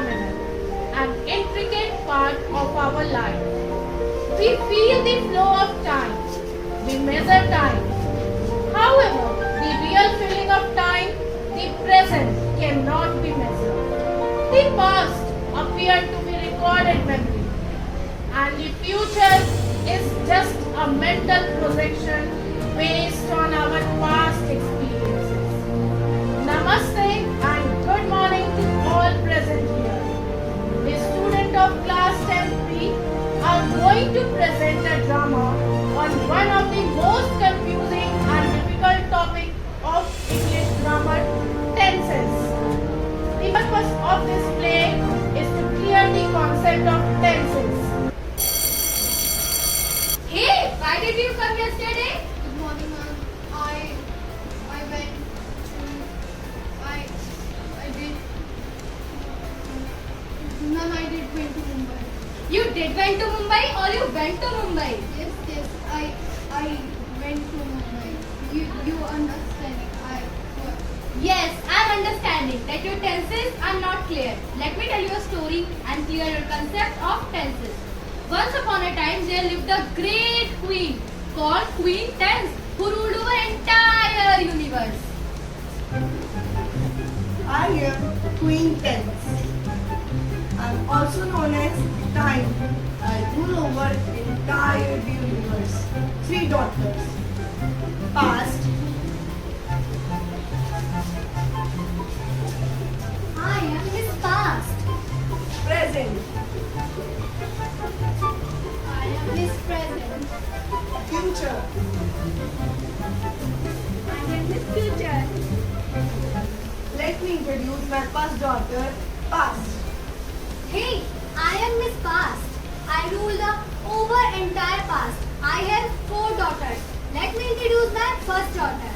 phenomenon, an intricate part of our life. We feel the flow of time. We measure time. However, the real feeling of time, the present, cannot be measured. The past appears to be recorded memory, and the future is just a mental projection based on our past experiences. Namaste and good morning to all present here. The student of class 10B are going to present a drama on one of the most confusing and difficult topic of English grammar, tenses. The purpose of this play is to clear the concept of tenses. Hey, why did you come yesterday? Good morning, ma'am. I went to I did ma'am, I did went to Mumbai. You did went to Mumbai or you went to Mumbai? Yes, I went to Mumbai. You understand? Yes, I'm understanding that your tenses are not clear. Let me tell you a story and clear your concept of tenses. Once upon a time, there lived a great queen called Queen Tense who ruled over entire universe. I am Queen Tense. I'm also known as Time. I rule over entire universe. 3 daughters. Past, I am his past. present, I am his present. future. I am his future. Let me introduce my past daughter, Past. Hey, I am his past. I rule the over entire past. I have 4 daughters. Let me introduce my first daughter.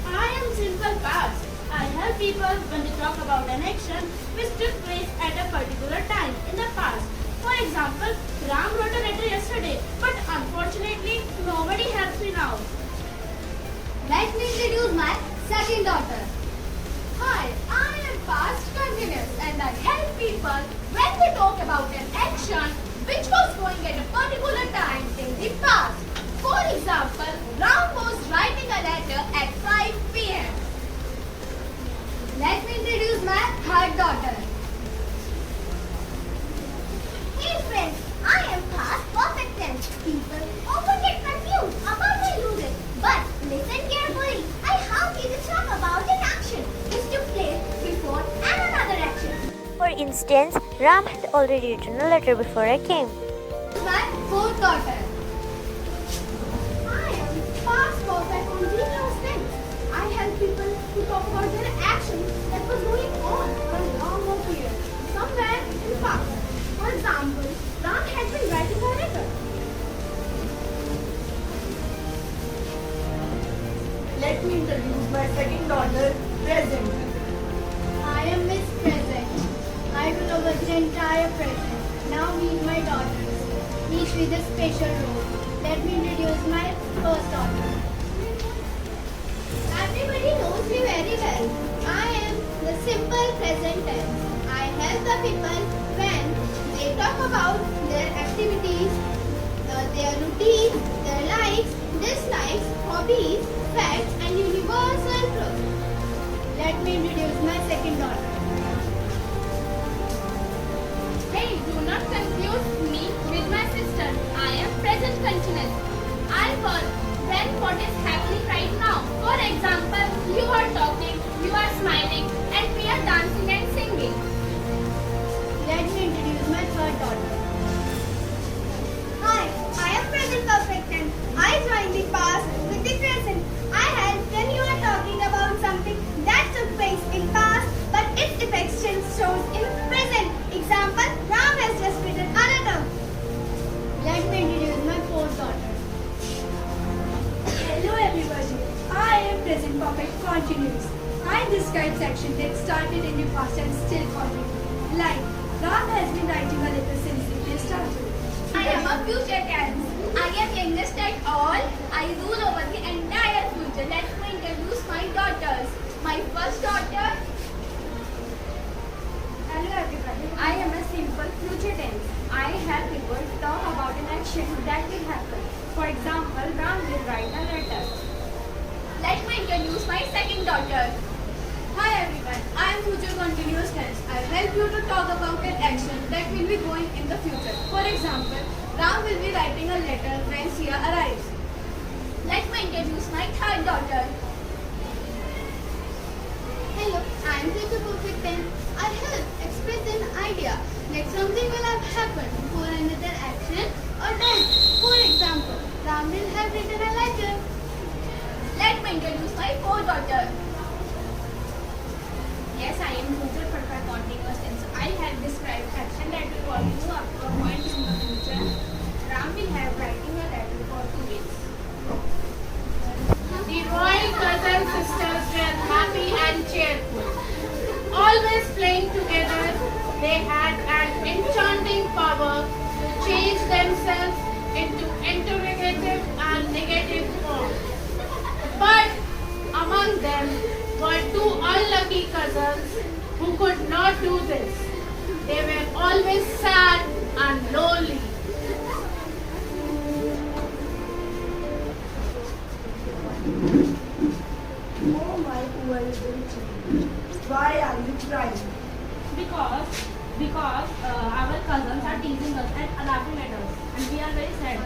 I am simple past. I help people when they talk about an action which took place at a particular time in the past. For example, Ram wrote a letter yesterday, but unfortunately nobody helps me now. Let me introduce my second daughter. Hi, I am past continuous and I help people when they talk about an action which was going at a particular time in the past. For example, Ram was writing a letter at 5 p.m. Let me introduce my third daughter. Hey friends, I am past perfect tense. People often get confused about my uses, but listen carefully. I help you to talk about an action which took place before and another action. For instance, Ram had already written a letter before I came. My fourth daughter. I am past perfect on zero tense. I help people to talk about their action that was going on for a long period, somewhere in the past. For example, Ram had been writing a letter. Let me introduce my second daughter, Present. I am Miss Present. I rule over the entire present. Now meet my daughters, each with a special role. Let me introduce my first daughter. Everybody knows me very well. I am the simple present tense. I help the people when they talk about their activities, their routines, their likes, dislikes, hobbies, facts, and universal truth. Let me introduce my second daughter. Hey, do not confuse me with my sister. I am present continuous. I work when what is happening right now. For example, you are talking, you are smiling, and we are dancing and singing. Let me introduce my third daughter. Hi, I am present perfect tense. I join the past with the present. I help when you are talking about something that took place in past, but its effects still shows in present. Example, Ram has just written a letter. Let me introduce my fourth daughter. Hello everybody, I am present perfect continuous. I describe action that started in the past and still continue. Like, Ram has been writing a letter since the day started. I am a future tense. I am youngest at all. I rule over the entire future. Let me introduce my daughters. My first daughter. Hello I am a simple future tense. I help people talk about an action that will happen. For example, Ram will write a letter. Let me introduce my second daughter. Hi everyone, I am future continuous tense. I help you to talk about an action that will be going in the future. For example, Ram will be writing a letter when Sia arrives. Let me introduce my third daughter. Hello, I am future perfect tense. I help express an idea that something will have happened for another action or then. For example, Ram will have written a letter. Let me introduce my fourth daughter. Yes, I am future perfect continuous tense. I have described action that will continue up to a point in the future. Ram will have writing a letter for 2 weeks. The royal cousin sisters were happy and cheerful. Always playing together, they had an enchanting power to change themselves into interrogative and negative forms. But among them were 2 unlucky cousins who could not do this. They were always sad and lonely. Oh my poor little child. Why are you crying? Because our cousins are teasing us and laughing at us, and we are very sad.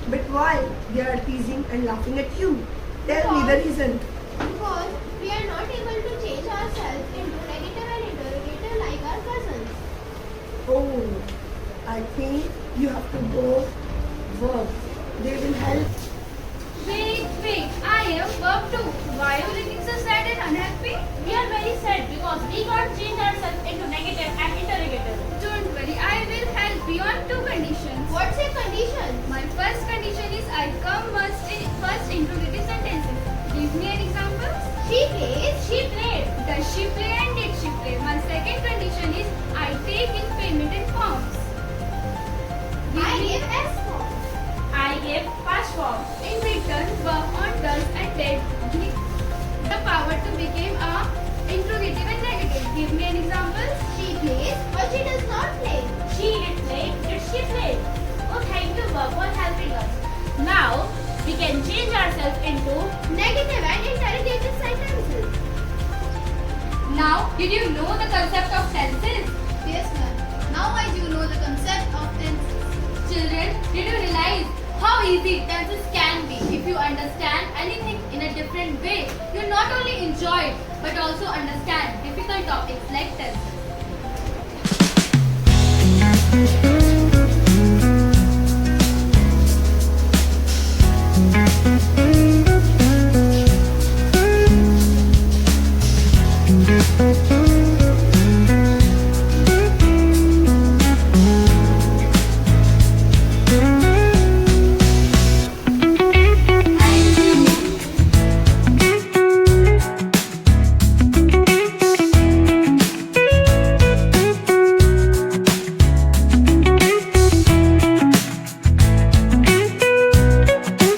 But why they are teasing and laughing at you? Tell me the reason. Because we are not able to change ourselves into negative and interrogative like our cousins. Oh, I think you have to go work. They will help. Wait, I am verb 2. Why are you looking so sad and unhappy? We are very sad because we can't change ourselves into negative and interrogative. Don't worry, I will help you on 2 conditions. What's your condition? My first condition is I come first interrogative sentences. Give me an example. She plays. She played. Does she play and did she play? My second condition is I take in payment in forms. I give S form. I gave past form. In return, verb on does and did give the power to become a interrogative and negative. Give me an example. She plays, but she does not play. She did play. Did she play? Oh, thank you, Bob, for helping us. Now we can change ourselves into Negative and interrogative sentences. Now, did you know the concept of tenses? Yes, ma'am. Now I do know the concept of tenses. Children, did you realize how easy tenses can be if you understand anything in a different way? You not only enjoy it but also understand difficult topics like tenses.